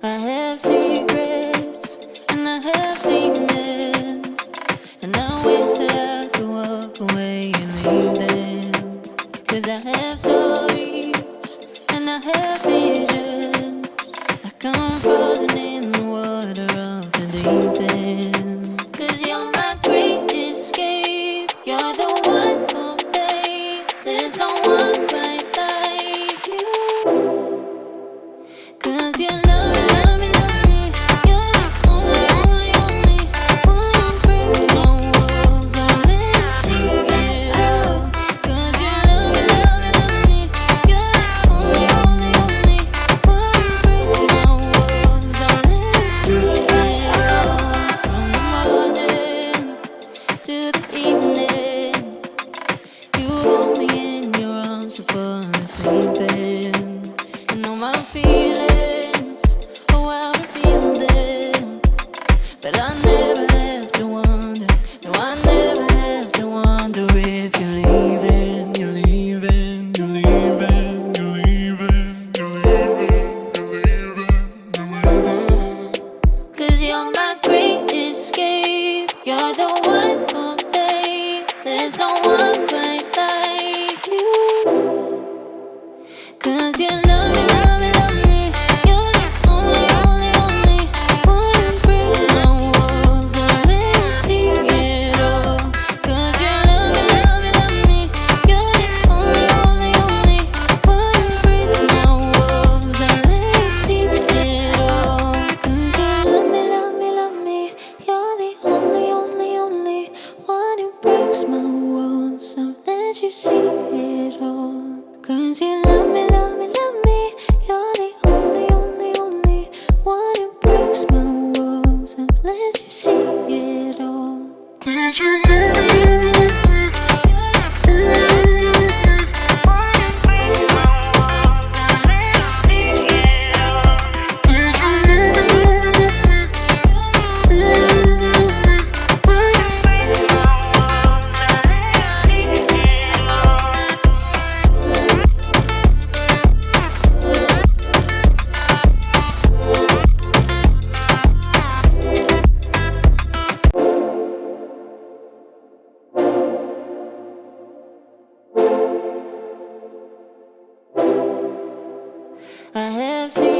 I have secrets and I have demons, and I wish that I could walk away and leave them. 'Cause I have stories and I have visions, like I'm falling in the water of the deep end. 'Cause you're my great escape, you're the one for me. There's no one quite like you. 'Cause you love me, love me, love me. You're the only, only, only one who breaks my walls. I'll let you see it all. 'Cause you love me, love me, love me. You're the only, only, only one who breaks my walls. I'll let you see it all. From the morning to the evening, you hold me in your arms before I'm sleeping. And all my feelings, oh, I reveal them. But I never have to wonder, no, I never have to wonder if you're leaving, you're leaving, you're leaving, you're leaving, you're leaving, you're leaving, you're leaving. 'Cause you're my great escape, you're the one for me. There's no one quite like you. 'Cause you love me, love me, love me. You're the only, only, only one who breaks my walls. I'll let you see it all. 'Cause you love me, love me, love me. You're the only, only, only one who breaks my walls. I'll let you see it all. 'Cause you love me, love me, love me. You're the only, only, only one who breaks my walls. I'll let you see it all. 'Cause you love me, love me, love me. You're the only, only, only one who breaks my walls. I've let you see it all. Did you know I have seen